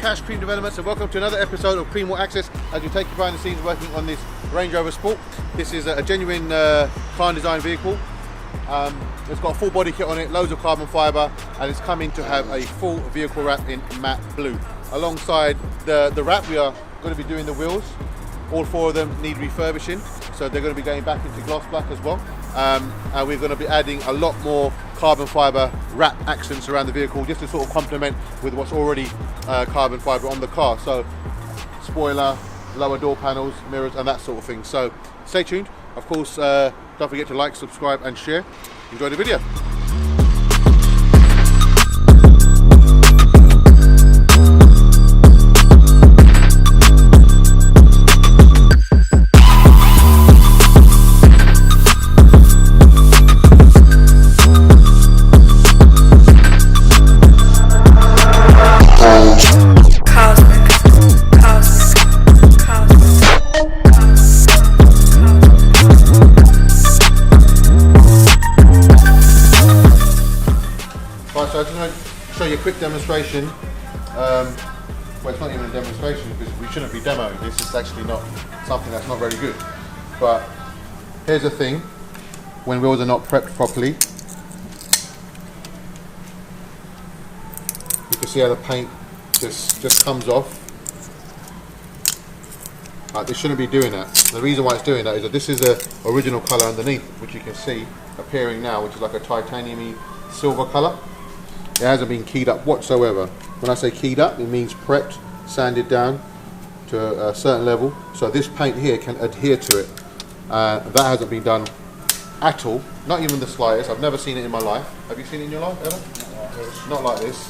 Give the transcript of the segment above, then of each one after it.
Kash, Kream Developments, and welcome to another episode of Kream Access as we take you behind the scenes working on this Range Rover Sport. This is a genuine Kahn design vehicle. It's got a full body kit on it, loads of carbon fibre, and it's coming to have a full vehicle wrap in matte blue. Alongside the wrap, we are going to be doing the wheels. All four of them need refurbishing, so they're going to be going back into gloss black as well. And we're going to be adding a lot more carbon fibre wrap accents around the vehicle just to sort of complement with what's already carbon fibre on the car. So spoiler, lower door panels, mirrors and that sort of thing. So stay tuned. Of course, don't forget to like, subscribe and share. Enjoy the video. So I just want to show you a quick demonstration. Well, it's not even a demonstration because we shouldn't be demoing this. It's actually not something that's not very good. But here's the thing: when wheels are not prepped properly, you can see how the paint just comes off. This shouldn't be doing that. The reason why it's doing that is that this is the original colour underneath, which you can see appearing now, which is like a titanium-y silver colour. It hasn't been keyed up whatsoever. When I say keyed up, it means prepped, sanded down to a certain level. So this paint here can adhere to it. That hasn't been done at all, not even the slightest. I've never seen it in my life. Have you seen it in your life, ever? Not like this.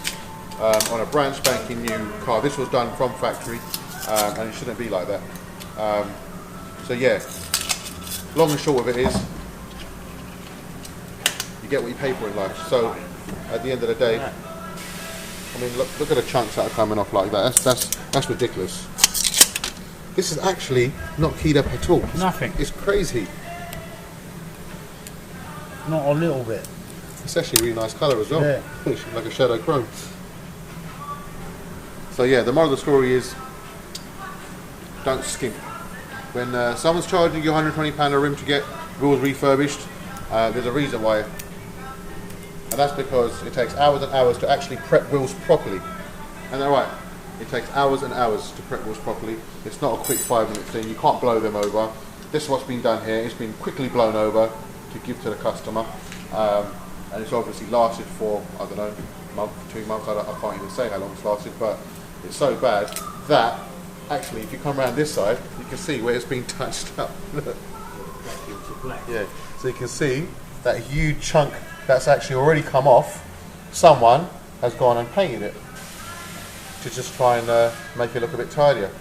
On a brand spanking new car. This was done from factory, and it shouldn't be like that. So yeah, long and short of it is, you get what you pay for in life. So at the end of the day, I mean, look at the chunks that are coming off like that. That's ridiculous. This is actually not keyed up at all. Nothing. It's crazy. Not a little bit. It's actually a really nice colour as well. Yeah. It's like a shadow chrome. So yeah, the moral of the story is, don't skimp. When someone's charging you £120 a rim to get wheels refurbished, there's a reason why. And that's because it takes hours and hours to actually prep wheels properly. And they're right, it takes hours and hours to prep wheels properly. It's not a quick 5-minute thing, you can't blow them over. This is what's been done here. It's been quickly blown over to give to the customer. And it's obviously lasted for, I don't know, a month, 2 months, I can't even say how long it's lasted, but it's so bad that actually if you come around this side, you can see where it's been touched up. Look. Yeah, so you can see that huge chunk that's actually already come off. Someone has gone and painted it to just try and make it look a bit tidier.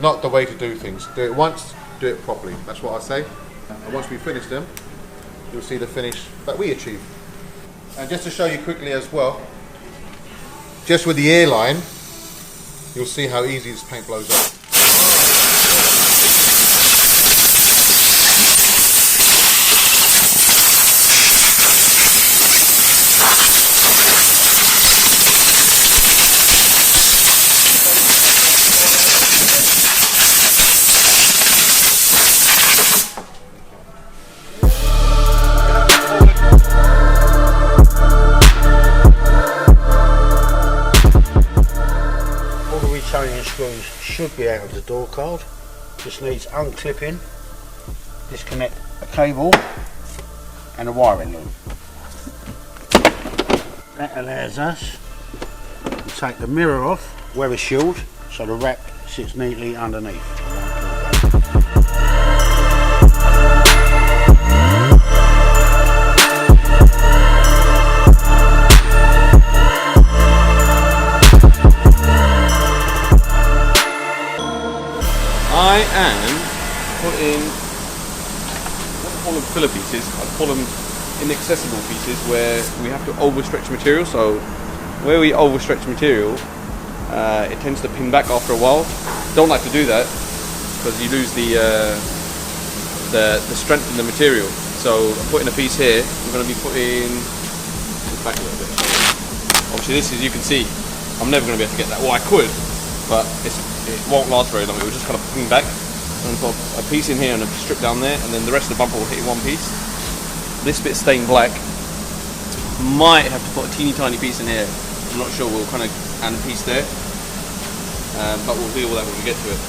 Not the way to do things. Do it once, do it properly. That's what I say. And once we finish them, you'll see the finish that we achieve. And just to show you quickly as well, just with the airline, you'll see how easy this paint blows up. Screws should be out of the door card. Just needs unclipping, disconnect a cable and a wiring loop. That allows us to take the mirror off, wear a shield so the wrap sits neatly underneath. I am putting, I don't call them filler pieces, I call them inaccessible pieces where we have to overstretch material. So where we overstretch material, it tends to pin back after a while. Don't like to do that because you lose the strength in the material. So I'm putting a piece here. I'm going to be putting this back a little bit. Obviously, this is, you can see, I'm never going to be able to get that. Well, I could, but it won't last very long. It will just kind of ping back. And got a piece in here and a strip down there, and then the rest of the bumper will hit in one piece. This bit's stained black. Might have to put a teeny tiny piece in here. I'm not sure. We'll kind of and a piece there, but we'll deal with that when we get to it.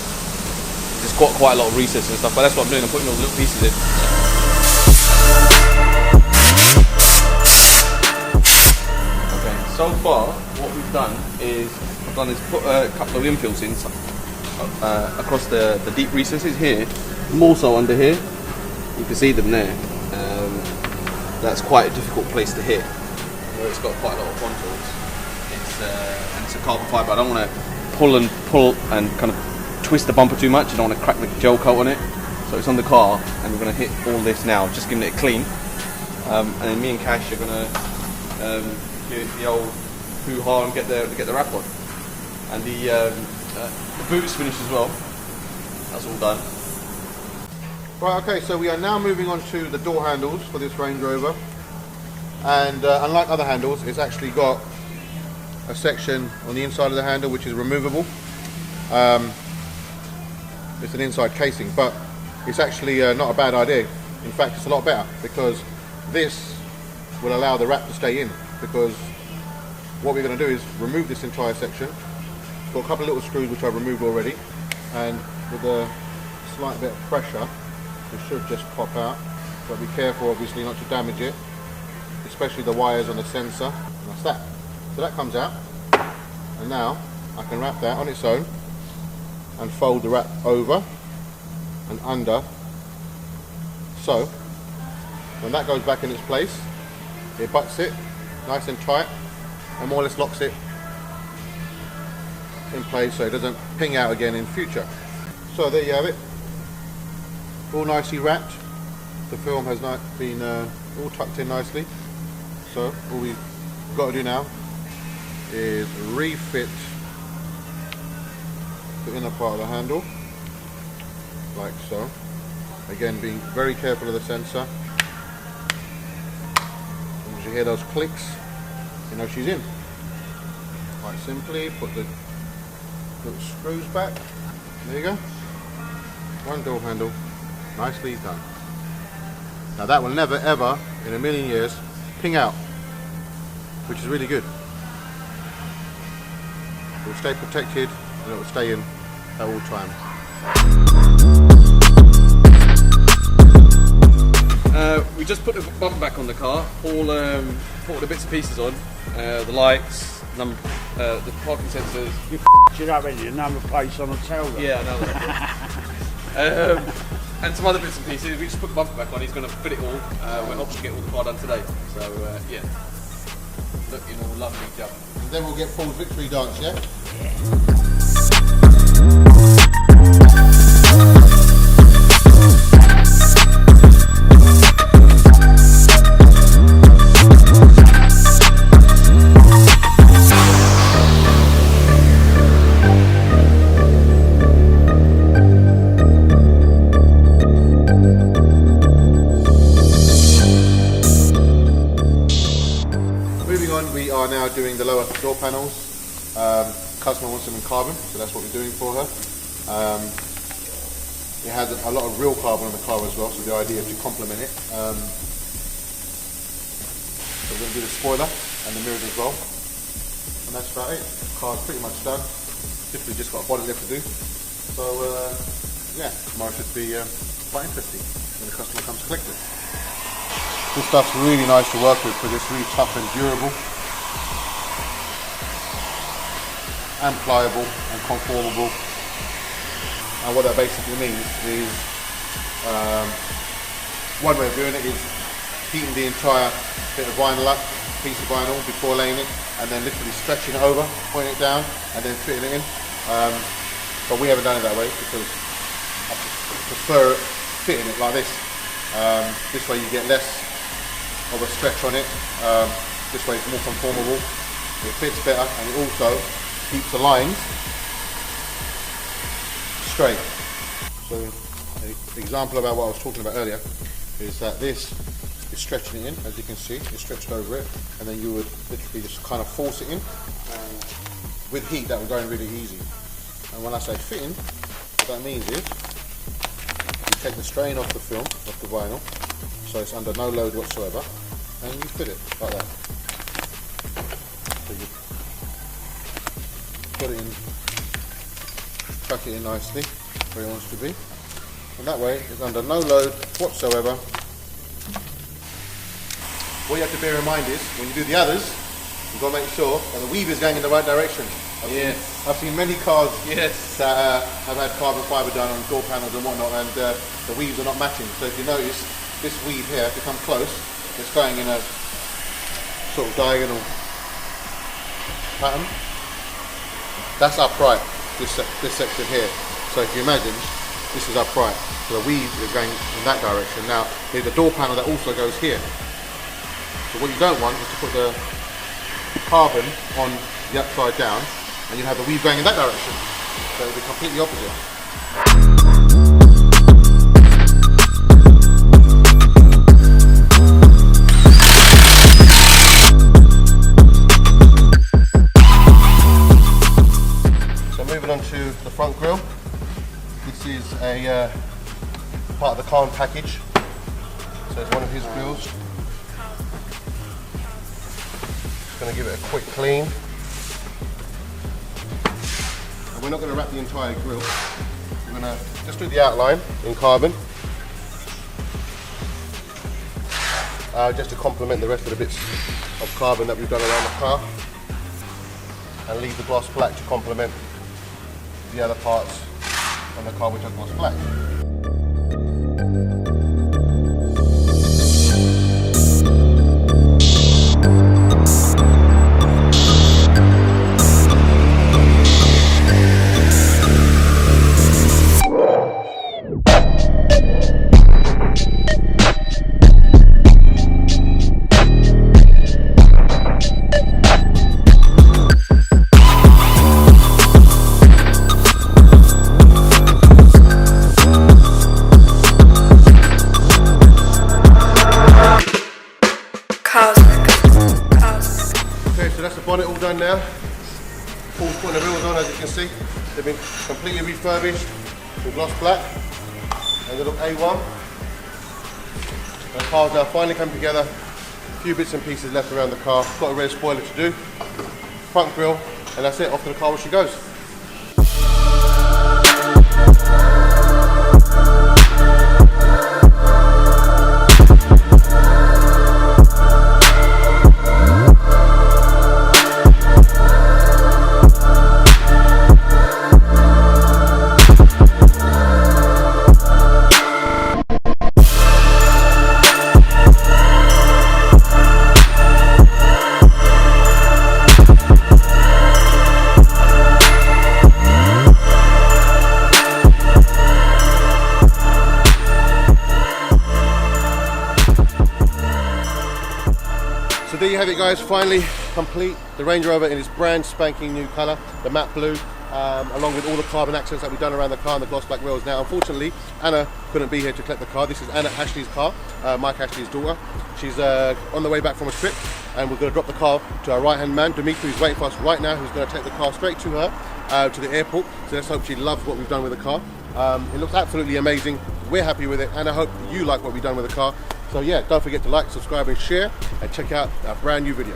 There's quite a lot of recesses and stuff, but that's what I'm doing. I'm putting all the little pieces in. Okay, so far what we've done is put a couple of infills in across the deep recesses here, more so under here. You can see them there. That's quite a difficult place to hit, where it's got quite a lot of contours. And it's a carbon fibre. I don't want to pull and kind of twist the bumper too much. I don't want to crack the gel coat on it. So it's on the car, and we're going to hit all this now, just giving it a clean. And then me and Kash are going to give the old hoo-ha and get the wrap on. And the boot's finished as well. That's all done. Right, okay, so we are now moving on to the door handles for this Range Rover. And unlike other handles, it's actually got a section on the inside of the handle which is removable. It's an inside casing, but it's actually not a bad idea. In fact, it's a lot better, because this will allow the wrap to stay in, because what we're going to do is remove this entire section. It's got a couple of little screws which I've removed already, and with a slight bit of pressure it should just pop out, but be careful obviously not to damage it, especially the wires on the sensor. And that's that. So that comes out, and now I can wrap that on its own and fold the wrap over and under, so when that goes back in its place, it butts it nice and tight and more or less locks it in place so it doesn't ping out again in future. So there you have it, all nicely wrapped. The film has not been all tucked in nicely, so all we've got to do now is refit the inner part of the handle, like so. Again, being very careful of the sensor. As you hear those clicks, you know she's in. Quite simply, put the little screws back. There you go. One door handle, nicely done. Now that will never ever, in a million years, ping out, which is really good. It will stay protected and it will stay in at all times. We just put the bumper back on the car, put all the bits and pieces on, the lights, the parking sensors. You it up with your number plates on the tail. Yeah, I know that. And some other bits and pieces. We just put the bumper back on. He's going to fit it all. We're hoping to get all the car done today. So yeah, looking all lovely job. And then we'll get Paul's victory dance, yeah? We are now doing the lower door panels. Customer wants them in carbon, so that's what we're doing for her. It has a lot of real carbon on the car as well, so the idea is to complement it. So we're going to do the spoiler and the mirrors as well. And that's about it. The car's pretty much done. Literally just got a body left to do. So yeah, tomorrow should be quite interesting when the customer comes to collect it. This stuff's really nice to work with because it's really tough and durable, and pliable and conformable. And what that basically means is, one way of doing it is heating the entire bit of vinyl up, piece of vinyl, before laying it, and then literally stretching it over, putting it down, and then fitting it in. But we haven't done it that way because I prefer fitting it like this. This way you get less of a stretch on it. This way it's more conformable, it fits better, and it also keeps the lines straight. So an example about what I was talking about earlier is that this is stretching it in, as you can see, it's stretched over it, and then you would literally just kind of force it in, and with heat that will go in really easy. And when I say fitting, what that means is you take the strain off the film, off the vinyl, so it's under no load whatsoever, and you fit it like that. So you put it in, tuck it in nicely where it wants to be, and that way it's under no load whatsoever. What you have to bear in mind is, when you do the others, you've got to make sure that the weave is going in the right direction. I've seen many cars that have had carbon fibre done on door panels and whatnot, and the weaves are not matching. So if you notice, this weave here, if you come close, it's going in a sort of diagonal pattern. That's upright, this section here. So if you imagine, this is upright. So the weave is going in that direction. Now, there's a door panel that also goes here. So what you don't want is to put the carbon on the upside down, and you have the weave going in that direction. So it'll be completely opposite. So moving on to the front grille. This is a part of the Kahn package. So it's one of his grills. Going to give it a quick clean. And we're not going to wrap the entire grille. We're going to just do the outline in carbon, just to complement the rest of the bits of carbon that we've done around the car, and leave the gloss black to complement the other parts on the car which are gloss black. Okay, so that's the bonnet all done now. Paul's putting the wheels on, as you can see. They've been completely refurbished with gloss black and little A1. And the car's now finally come together. A few bits and pieces left around the car. Got a rear spoiler to do. Front grille, and that's it. Off to the car where she goes. So there you have it, guys, finally complete. The Range Rover in its brand spanking new colour, the matte blue, along with all the carbon accents that we've done around the car and the gloss black wheels. Now, unfortunately, Anna couldn't be here to collect the car. This is Anna Ashley's car, Mike Ashley's daughter. She's on the way back from a trip, and we're going to drop the car to our right-hand man, Dimitri, who's waiting for us right now, who's going to take the car straight to her, to the airport. So let's hope she loves what we've done with the car. It looks absolutely amazing. We're happy with it, and I hope you like what we've done with the car. So yeah, don't forget to like, subscribe and share, and check out our brand new video.